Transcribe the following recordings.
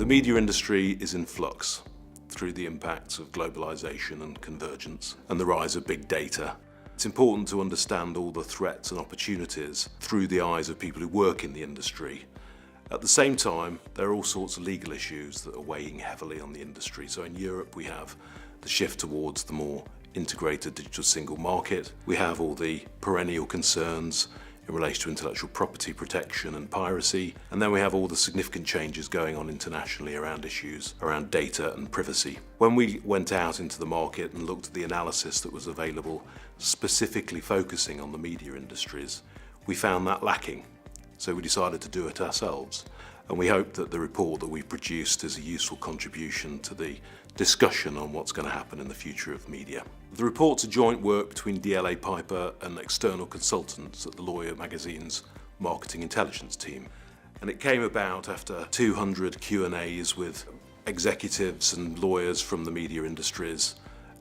media industry is in flux through the impacts of globalization and convergence and the rise of big data. It's important to understand all the threats and opportunities through the eyes of people who work in the industry. At the same time, there are all sorts of legal issues that are weighing heavily on the industry. So in Europe, we have the shift towards the more integrated digital single market. We have all the perennial concerns in relation to intellectual property protection and piracy. And then we have all the significant changes going on internationally around issues around data and privacy. When we went out into the market and looked at the analysis that was available, specifically focusing on the media industries, we found that lacking. So we decided to do it ourselves. And we hope that the report that we've produced is a useful contribution to the discussion on what's going to happen in the future of media. The report's a joint work between DLA Piper and external consultants at the Lawyer Magazine's Marketing Intelligence team. And it came about after 200 Q&As with executives and lawyers from the media industries,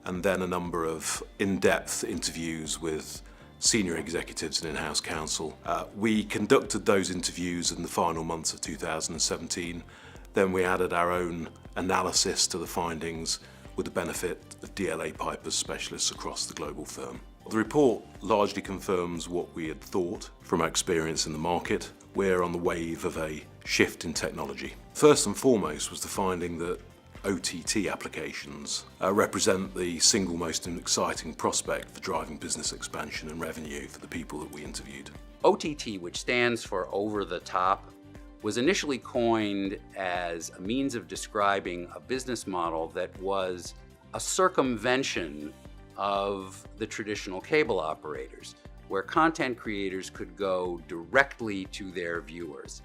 and then a number of in-depth interviews with senior executives and in-house counsel. We conducted those interviews in the final months of 2017. Then we added our own analysis to the findings with the benefit of DLA Piper's specialists across the global firm. The report largely confirms what we had thought from our experience in the market. We're on the wave of a shift in technology. First and foremost was the finding that OTT applications represent the single most exciting prospect for driving business expansion and revenue for the people that we interviewed. OTT, which stands for over the top, was initially coined as a means of describing a business model that was a circumvention of the traditional cable operators, where content creators could go directly to their viewers.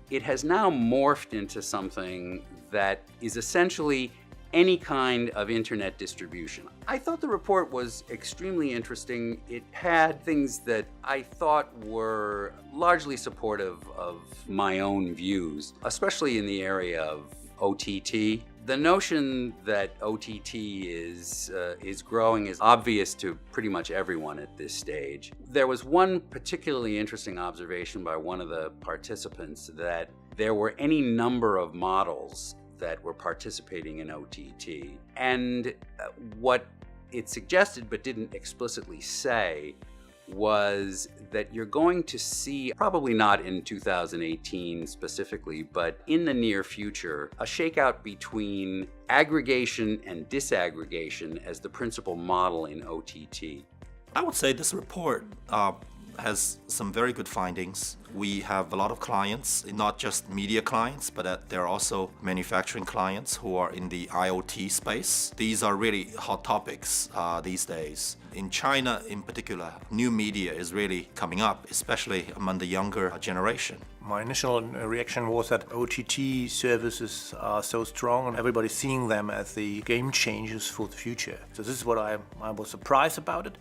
It has now morphed into something that is essentially any kind of internet distribution. I thought the report was extremely interesting. It had things that I thought were largely supportive of my own views, especially in the area of OTT. The notion that OTT is growing is obvious to pretty much everyone at this stage. There was one particularly interesting observation by one of the participants that there were any number of models that were participating in OTT. And what it suggested but didn't explicitly say was that you're going to see, probably not in 2018 specifically, but in the near future, a shakeout between aggregation and disaggregation as the principal model in OTT. I would say this report has some very good findings. We have a lot of clients, not just media clients, but there are also manufacturing clients who are in the IoT space. These are really hot topics these days. In China in particular, new media is really coming up, especially among the younger generation. My initial reaction was that OTT services are so strong and everybody's seeing them as the game changers for the future. So this is what I was surprised about it.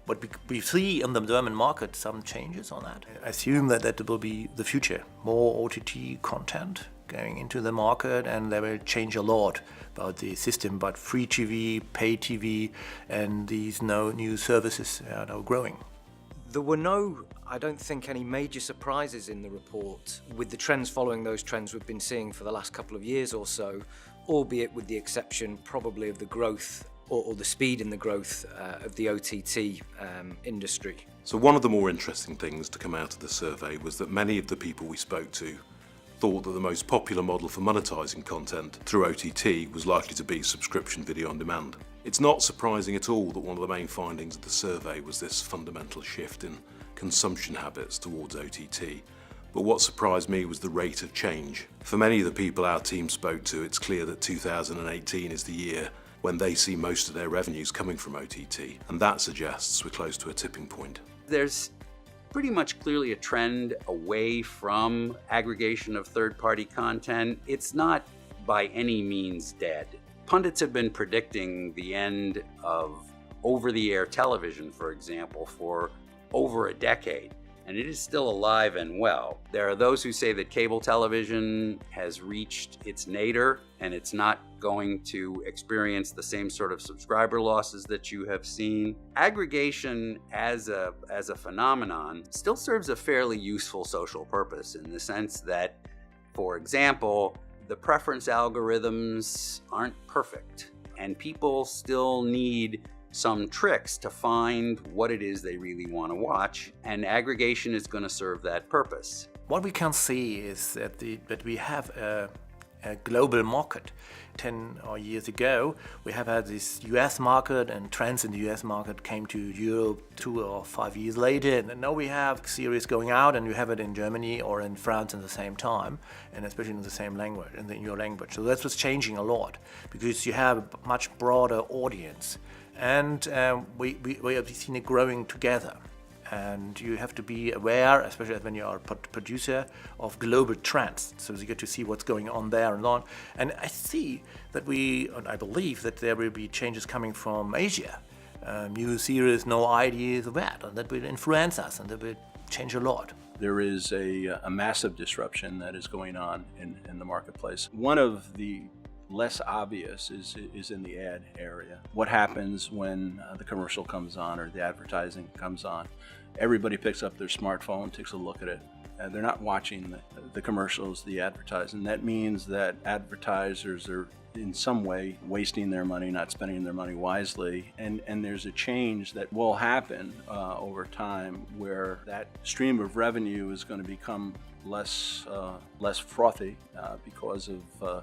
But we see in the German market some changes on that. I assume that will be the future. More OTT content going into the market, and they will change a lot about the system, about free TV, pay TV, and these new services are now growing. There were no, I don't think, any major surprises in the report, with the trends following those trends we've been seeing for the last couple of years or so, albeit with the exception probably of the growth or the speed in the growth of the OTT industry. So one of the more interesting things to come out of the survey was that many of the people we spoke to thought that the most popular model for monetizing content through OTT was likely to be subscription video on demand. It's not surprising at all that one of the main findings of the survey was this fundamental shift in consumption habits towards OTT. But what surprised me was the rate of change. For many of the people our team spoke to, it's clear that 2018 is the year when they see most of their revenues coming from OTT, and that suggests we're close to a tipping point. There's pretty much clearly a trend away from aggregation of third-party content. It's not by any means dead. Pundits have been predicting the end of over-the-air television, for example, for over a decade, and it is still alive and well. There are those who say that cable television has reached its nadir and it's not going to experience the same sort of subscriber losses that you have seen. Aggregation as a phenomenon still serves a fairly useful social purpose in the sense that, for example, The preference algorithms aren't perfect, and people still need some tricks to find what it is they really want to watch, and aggregation is going to serve that purpose. What we can see is that we have a global market. 10 years ago, we have had this US market, and trends in the US market came to Europe 2 or 5 years later. And now we have series going out, and you have it in Germany or in France at the same time, and especially in the same language, in your language. So that's what's changing a lot, because you have a much broader audience. And we have seen it growing together. And you have to be aware, especially when you are a producer, of global trends. So you get to see what's going on there and on. And I see that and I believe that there will be changes coming from Asia. New series, no ideas of that, and that will influence us, and that will change a lot. There is a massive disruption that is going on in the marketplace. One of the less obvious is in the ad area. What happens when the commercial comes on or the advertising comes on? Everybody picks up their smartphone, takes a look at it, and they're not watching the commercials, the advertising. That means that advertisers are in some way wasting their money, not spending their money wisely, and there's a change that will happen over time where that stream of revenue is going to become less frothy because of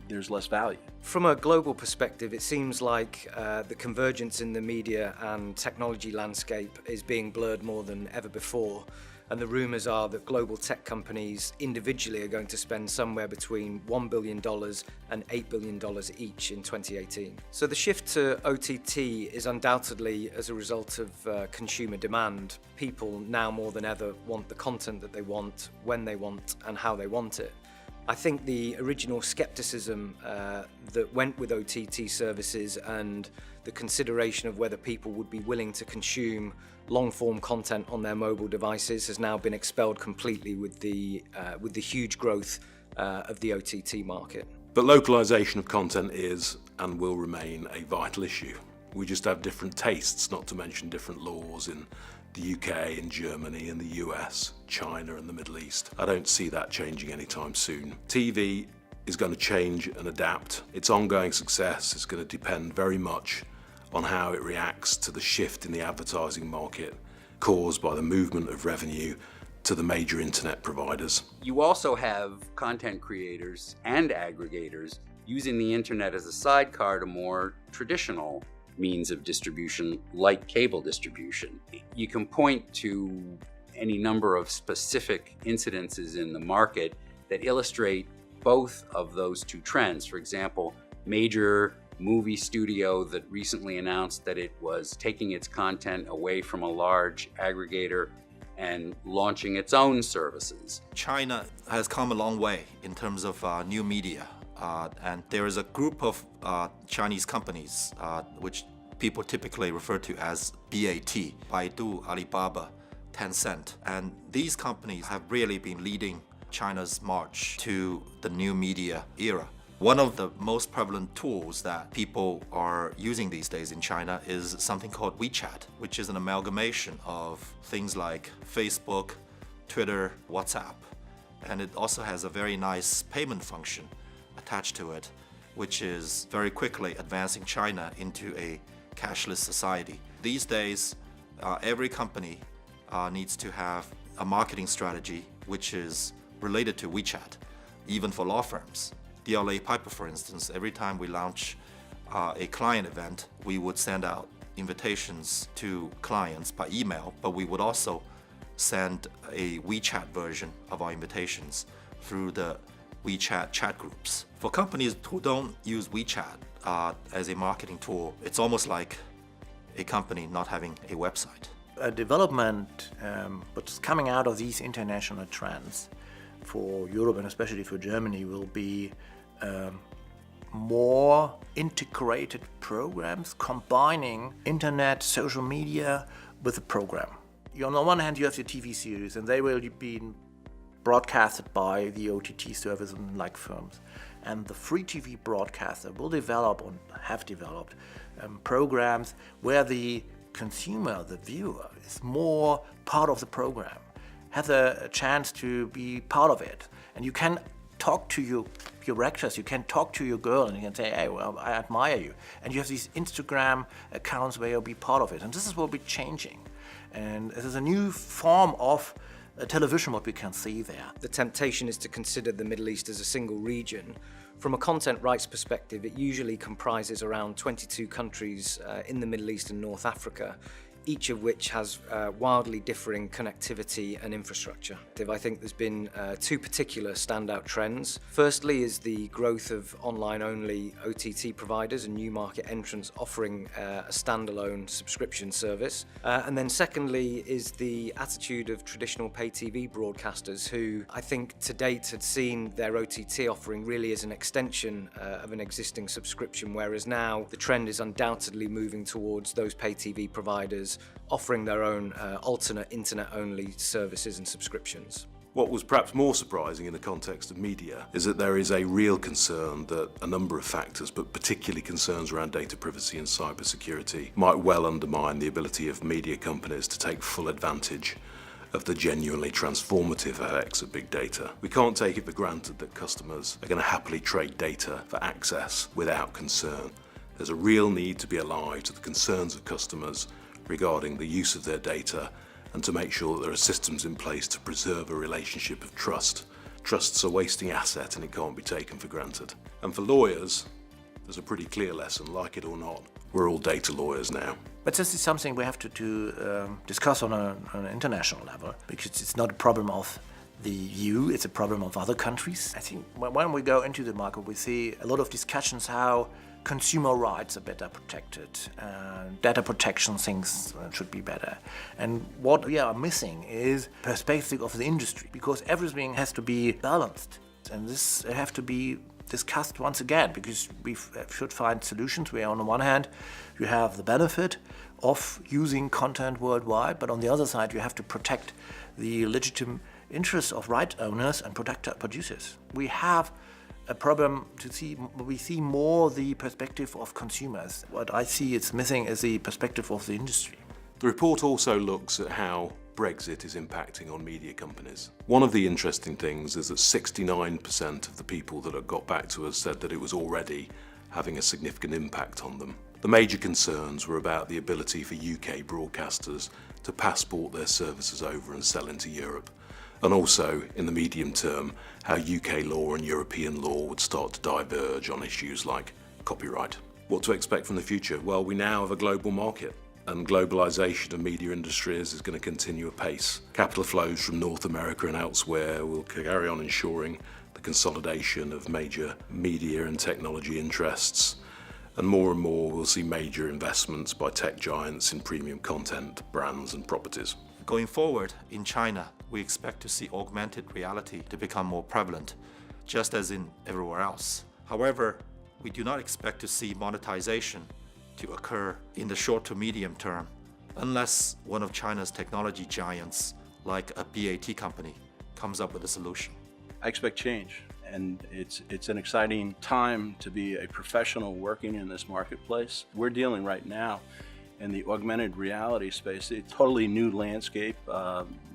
there's less value. From a global perspective, it seems like the convergence in the media and technology landscape is being blurred more than ever before. And the rumours are that global tech companies individually are going to spend somewhere between $1 billion and $8 billion each in 2018. So the shift to OTT is undoubtedly as a result of consumer demand. People now more than ever want the content that they want, when they want, and how they want it. I think the original skepticism that went with OTT services and the consideration of whether people would be willing to consume long-form content on their mobile devices has now been expelled completely with the huge growth of the OTT market. But localization of content is and will remain a vital issue. We just have different tastes, not to mention different laws in the UK and Germany and the US, China and the Middle East. I don't see that changing anytime soon. TV is going to change and adapt. Its ongoing success is going to depend very much on how it reacts to the shift in the advertising market caused by the movement of revenue to the major internet providers. You also have content creators and aggregators using the internet as a sidecar to more traditional means of distribution, like cable distribution. You can point to any number of specific incidences in the market that illustrate both of those two trends. For example, major movie studio that recently announced that it was taking its content away from a large aggregator and launching its own services. China has come a long way in terms of new media. And there is a group of Chinese companies which people typically refer to as BAT, Baidu, Alibaba, Tencent. And these companies have really been leading China's march to the new media era. One of the most prevalent tools that people are using these days in China is something called WeChat, which is an amalgamation of things like Facebook, Twitter, WhatsApp. And it also has a very nice payment function attached to it, which is very quickly advancing China into a cashless society. These days, every company needs to have a marketing strategy which is related to WeChat, even for law firms. DLA Piper, for instance, every time we launch a client event, we would send out invitations to clients by email, but we would also send a WeChat version of our invitations through the WeChat chat groups. For companies who don't use WeChat as a marketing tool, it's almost like a company not having a website. A development what's coming out of these international trends for Europe and especially for Germany will be more integrated programs combining internet, social media with a program. On the one hand, you have your TV series, and they will be broadcasted by the OTT service like firms. And the free TV broadcaster will develop or have developed programs where the consumer, the viewer, is more part of the program, has a chance to be part of it. And you can talk to your your breakfast, you can talk to your girl and you can say, hey, well, I admire you. And you have these Instagram accounts where you'll be part of it. And this is what we're changing. And this is a new form of television, what we can see there. The temptation is to consider the Middle East as a single region. From a content rights perspective, it usually comprises around 22 countries in the Middle East and North Africa, each of which has wildly differing connectivity and infrastructure. I think there's been two particular standout trends. Firstly is the growth of online-only OTT providers and new market entrants offering a standalone subscription service. And then secondly is the attitude of traditional pay TV broadcasters who I think to date had seen their OTT offering really as an extension of an existing subscription, whereas now the trend is undoubtedly moving towards those pay TV providers offering their own alternate internet-only services and subscriptions. What was perhaps more surprising in the context of media is that there is a real concern that a number of factors, but particularly concerns around data privacy and cybersecurity, might well undermine the ability of media companies to take full advantage of the genuinely transformative effects of big data. We can't take it for granted that customers are going to happily trade data for access without concern. There's a real need to be alive to the concerns of customers regarding the use of their data and to make sure that there are systems in place to preserve a relationship of trust. Trust's a wasting asset and it can't be taken for granted. And for lawyers, there's a pretty clear lesson, like it or not. We're all data lawyers now. But this is something we have to discuss on an international level, because it's not a problem of the EU, it's a problem of other countries. I think when we go into the market, we see a lot of discussions how consumer rights are better protected, data protection things should be better. And what we are missing is perspective of the industry, because everything has to be balanced. And this have to be discussed once again, because we should find solutions where on the one hand you have the benefit of using content worldwide, but on the other side you have to protect the legitimate interests of right owners and producers. We have a problem we see more the perspective of consumers. What I see it's missing is the perspective of the industry. The report also looks at how Brexit is impacting on media companies. One of the interesting things is that 69% of the people that have got back to us said that it was already having a significant impact on them. The major concerns were about the ability for UK broadcasters to passport their services over and sell into Europe, and also, in the medium term, how UK law and European law would start to diverge on issues like copyright. What to expect from the future? Well, we now have a global market, and globalisation of media industries is going to continue apace. Capital flows from North America and elsewhere will carry on ensuring the consolidation of major media and technology interests, and more we'll see major investments by tech giants in premium content, brands and properties. Going forward, in China, we expect to see augmented reality to become more prevalent, just as in everywhere else. However, we do not expect to see monetization to occur in the short to medium term, unless one of China's technology giants, like a BAT company, comes up with a solution. I expect change, and it's an exciting time to be a professional working in this marketplace. We're dealing right now in the augmented reality space, a totally new landscape,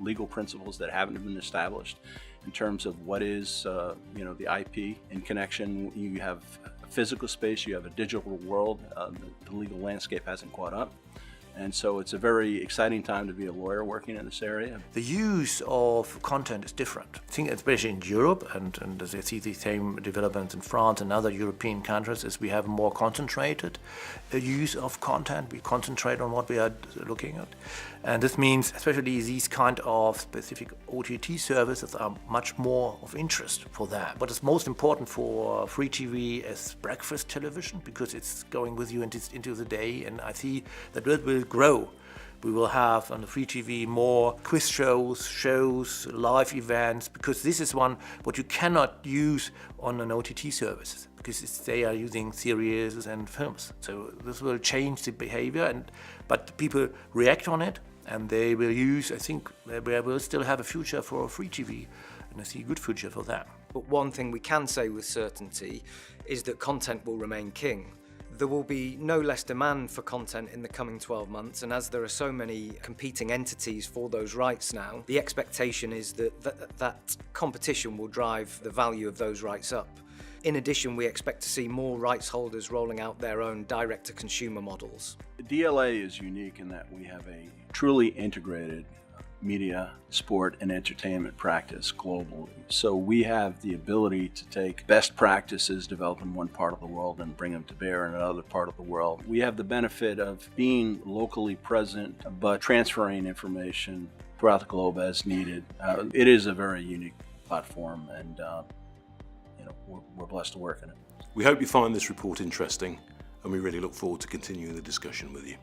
legal principles that haven't been established in terms of what is the IP in connection. You have a physical space, you have a digital world. The legal landscape hasn't caught up. And so it's a very exciting time to be a lawyer working in this area. The use of content is different. I think especially in Europe, and as I see the same developments in France and other European countries, is we have more concentrated use of content. We concentrate on what we are looking at. And this means especially these kind of specific OTT services are much more of interest for that. What is most important for free TV is breakfast television, because it's going with you into the day, and I see that it will grow. We will have on the free TV more quiz shows, live events, because this is one what you cannot use on an OTT service, because they are using series and films. So this will change the behavior, but people react on it, and they will use, I think, we will still have a future for free TV, and I see a good future for that. But one thing we can say with certainty is that content will remain king. There will be no less demand for content in the coming 12 months, and as there are so many competing entities for those rights now, the expectation is that competition will drive the value of those rights up. In addition, we expect to see more rights holders rolling out their own direct-to-consumer models. The DLA is unique in that we have a truly integrated media, sport, and entertainment practice globally. So we have the ability to take best practices developed in one part of the world and bring them to bear in another part of the world. We have the benefit of being locally present, but transferring information throughout the globe as needed. It is a very unique platform, and we're blessed to work in it. We hope you find this report interesting, and we really look forward to continuing the discussion with you.